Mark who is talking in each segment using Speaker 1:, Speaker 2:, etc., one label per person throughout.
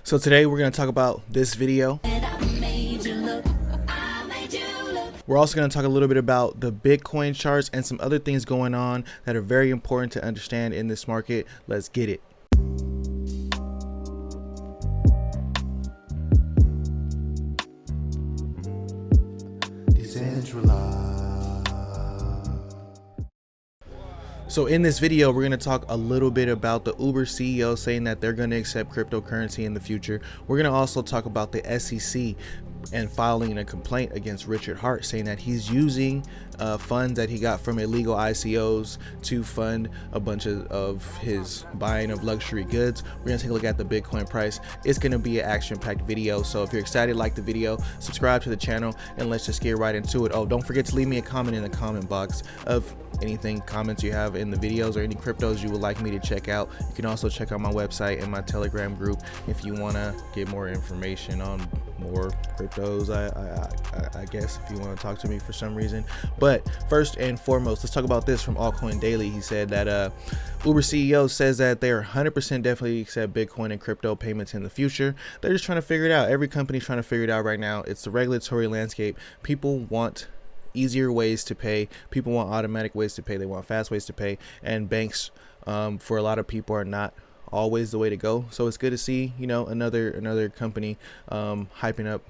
Speaker 1: So today we're going to talk about this video. We're also going to talk a little bit about the Bitcoin charts and some other things going on that are very important to understand in this market. Let's get it. So in this video, we're going to talk a little bit about the Uber CEO saying that they're going to accept cryptocurrency in the future. We're going to also talk about the SEC and filing a complaint against Richard Hart, saying that he's using funds that he got from illegal ICOs to fund a bunch of his buying of luxury goods. We're going to take a look at the Bitcoin price. It's going to be an action-packed video. So if you're excited, like the video, subscribe to the channel, and let's just get right into it. Oh, don't forget to leave me a comment in the comment box of anything, comments you have in the videos or any cryptos you would like me to check out. You can also check out my website and my Telegram group if you want to get more information on more cryptos, I guess, if you want to talk to me for some reason. But first and foremost, let's talk about this from Altcoin Daily. He said that Uber CEO says that they're 100% definitely accept Bitcoin and crypto payments in the future. They're just trying to figure it out. Every company's trying to figure it out right now. It's the regulatory landscape. People want easier ways to pay. People want automatic ways to pay. They want fast ways to pay, and banks for a lot of people are not always the way to go. So it's good to see, you know, another company hyping up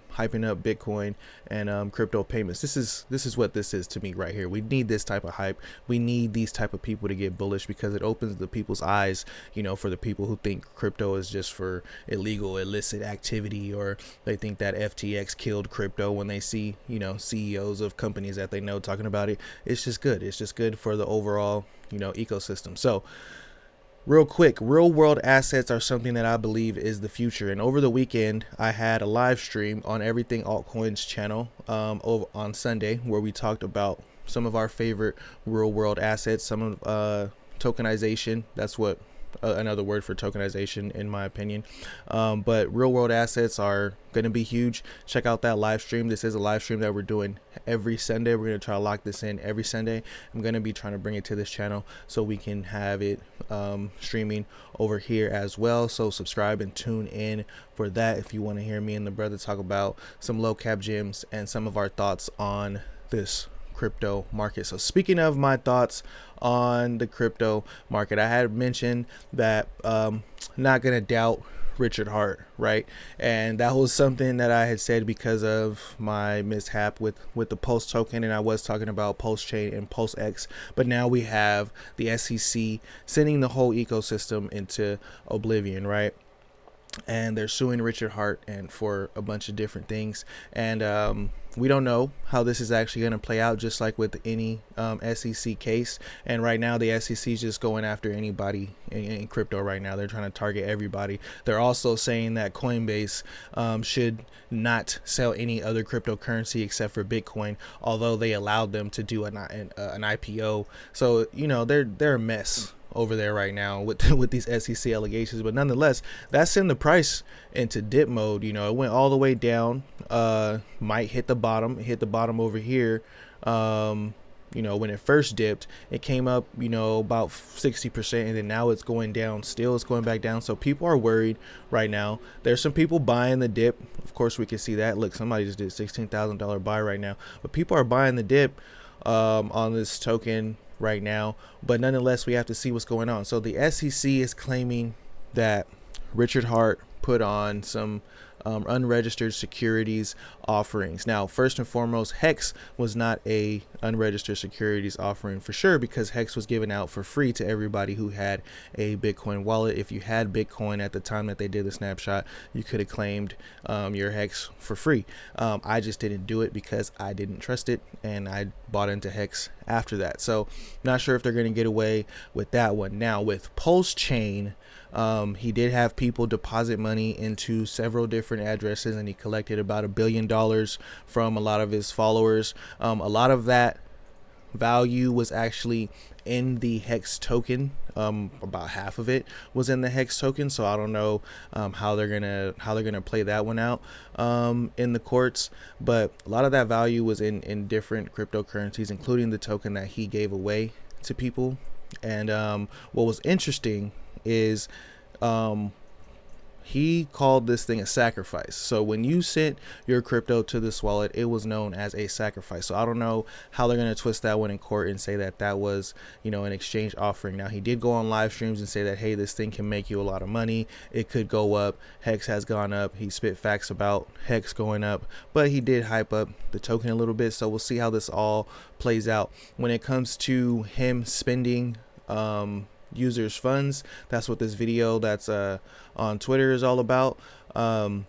Speaker 1: Bitcoin and crypto payments. This is what this is to me right here. We need this type of hype. We need these type of people to get bullish, because it opens the people's eyes, you know, for the people who think crypto is just for illegal, illicit activity, or they think that FTX killed crypto when they see, you know, CEOs of companies that they know talking about it. It's just good. It's just good for the overall, you know, ecosystem. So real quick, real world assets are something that I believe is the future. And over the weekend, I had a live stream on Everything Altcoins channel over on Sunday, where we talked about some of our favorite real world assets, some of tokenization. That's what another word for tokenization, in my opinion. But real world assets are going to be huge. Check out that live stream. This is a live stream that we're doing every Sunday. We're going to try to lock this in every Sunday. I'm going to be trying to bring it to this channel so we can have it streaming over here as well. So subscribe and tune in for that if you want to hear me and the brother talk about some low cap gems and some of our thoughts on this crypto market. So speaking of my thoughts on the crypto market, I had mentioned that not gonna doubt Richard Hart, right? And that was something that I had said because of my mishap with the Pulse token, and I was talking about Pulse Chain and Pulse X. But now we have the SEC sending the whole ecosystem into oblivion, right? And they're suing Richard Hart and for a bunch of different things, and we don't know how this is actually going to play out, just like with any SEC case. And right now the SEC is just going after anybody in crypto right now. They're trying to target everybody. They're also saying that Coinbase should not sell any other cryptocurrency except for Bitcoin, although they allowed them to do an IPO. So, you know, they're a mess over there right now with these SEC allegations. But nonetheless, that's in the price into dip mode. You know, it went all the way down, might hit the bottom over here. You know, when it first dipped, it came up, you know, about 60%, and then now it's going down. Still, it's going back down. So people are worried right now. There's some people buying the dip. Of course, we can see that. Look, somebody just did $16,000 buy right now, but people are buying the dip on this token right now. But nonetheless, we have to see what's going on. So the SEC is claiming that Richard Hart put on some unregistered securities offerings. Now, first and foremost, Hex was not a unregistered securities offering for sure, because Hex was given out for free to everybody who had a Bitcoin wallet. If you had Bitcoin at the time that they did the snapshot, you could have claimed your Hex for free. I just didn't do it because I didn't trust it, and I bought into Hex after that. So not sure if they're going to get away with that one. Now with Pulse Chain, he did have people deposit money into several different addresses, and he collected about $1 billion from a lot of his followers. A lot of that value was actually in the Hex token. About half of it was in the Hex token, so I don't know how they're gonna play that one out in the courts. But a lot of that value was in different cryptocurrencies, including the token that he gave away to people. And what was interesting is he called this thing a sacrifice. So when you sent your crypto to this wallet, it was known as a sacrifice. So I don't know how they're going to twist that one in court and say that that was, you know, an exchange offering. Now, he did go on live streams and say that, hey, this thing can make you a lot of money. It could go up. Hex has gone up. He spit facts about Hex going up, but he did hype up the token a little bit. So we'll see how this all plays out. When it comes to him spending users funds, that's what this video that's on Twitter is all about. When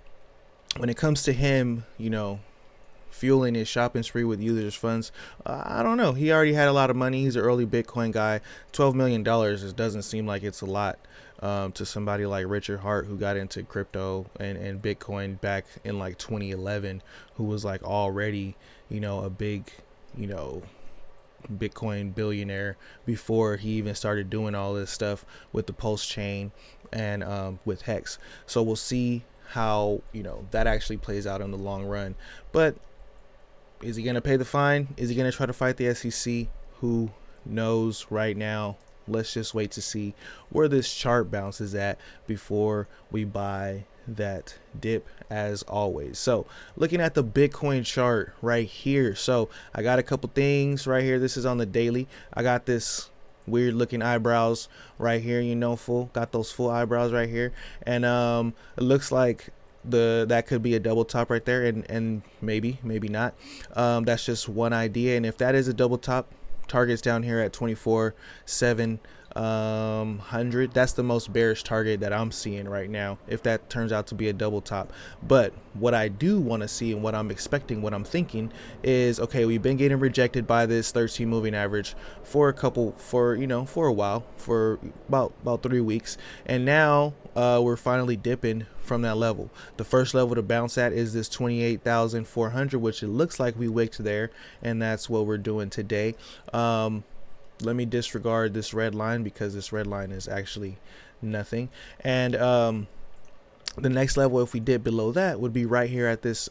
Speaker 1: it comes to him, you know, fueling his shopping spree with users funds, I don't know, he already had a lot of money. He's an early Bitcoin guy. $12 million doesn't seem like it's a lot to somebody like Richard Hart, who got into crypto and Bitcoin back in like 2011, who was like already, you know, a big, you know, Bitcoin billionaire before he even started doing all this stuff with the Pulse chain and with Hex. So we'll see how, you know, that actually plays out in the long run. But is he going to pay the fine? Is he going to try to fight the SEC? Who knows right now? Let's just wait to see where this chart bounces at before we buy that dip, as always. So looking at the Bitcoin chart right here, so I got a couple things right here. This is on the daily. I got this weird looking eyebrows right here, you know, got those full eyebrows right here, and it looks like that could be a double top right there, and maybe not. That's just one idea, and if that is a double top, targets down here at 24,700. That's the most bearish target that I'm seeing right now, if that turns out to be a double top. But what I do want to see, and what I'm expecting, what I'm thinking is, okay, we've been getting rejected by this 13 moving average for a while, for about 3 weeks, and now we're finally dipping from that level. The first level to bounce at is this 28,400, which it looks like we wicked there, and that's what we're doing today. Let me disregard this red line, because this red line is actually nothing. And the next level, if we dip below that, would be right here at this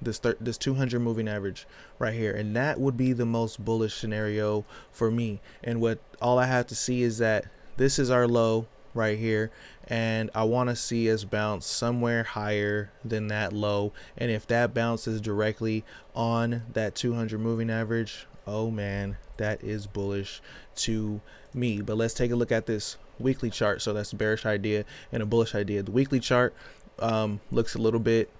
Speaker 1: this 200 moving average right here, and that would be the most bullish scenario for me. And what all I have to see is that this is our low right here, and I want to see us bounce somewhere higher than that low. And if that bounces directly on that 200 moving average, oh man, that is bullish to me. But let's take a look at this weekly chart. So that's a bearish idea and a bullish idea. The weekly chart looks a little bit,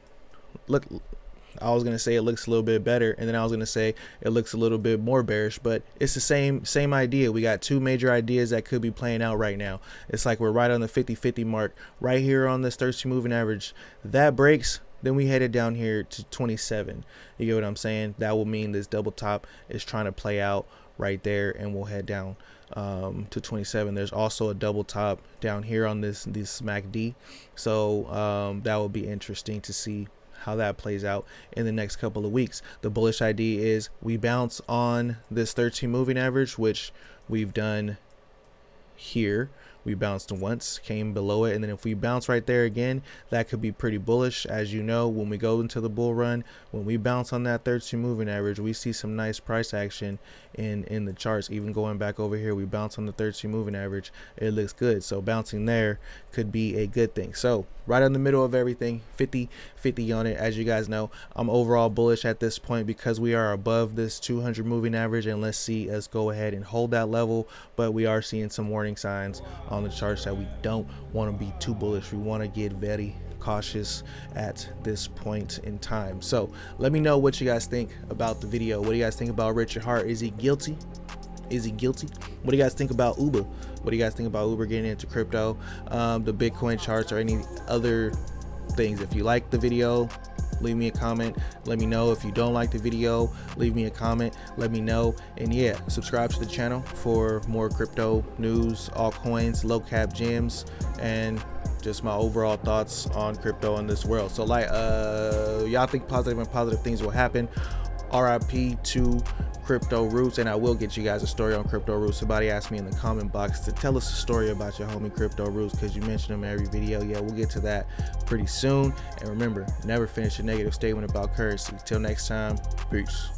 Speaker 1: I was gonna say it looks a little bit better, and then I was gonna say it looks a little bit more bearish, but it's the same idea. We got two major ideas that could be playing out right now. It's like we're right on the 50-50 mark right here on this 13 moving average. That breaks, then we headed down here to 27. You get what I'm saying? That will mean this double top is trying to play out right there, and we'll head down to 27. There's also a double top down here on this MACD, so that will be interesting to see how that plays out in the next couple of weeks. The bullish idea is we bounce on this 13 moving average, which we've done here. We bounced once, came below it, and then if we bounce right there again, that could be pretty bullish. As you know, when we go into the bull run, when we bounce on that 13 moving average, we see some nice price action in the charts. Even going back over here, we bounce on the 13 moving average, it looks good. So bouncing there could be a good thing. So right in the middle of everything, 50-50 on it. As you guys know, I'm overall bullish at this point because we are above this 200 moving average, and let's see us go ahead and hold that level. But we are seeing some warning signs on the charts that we don't want to be too bullish. We want to get very cautious at this point in time. So let me know what you guys think about the video. What do you guys think about Richard Hart? Is he guilty? Is he guilty? What do you guys think about Uber? What do you guys think about Uber getting into crypto, the Bitcoin charts, or any other things? If you like the video, leave me a comment. Let me know. If you don't like the video, leave me a comment. Let me know. And yeah, subscribe to the channel for more crypto news, altcoins, low cap gems, and just my overall thoughts on crypto in this world. So like, y'all think positive and positive things will happen. RIP to Crypto Roots, and I will get you guys a story on Crypto Roots. Somebody asked me in the comment box to tell us a story about your homie Crypto Roots, because you mentioned him in every video. Yeah, we'll get to that pretty soon. And remember, never finish a negative statement about currency. Till next time, peace.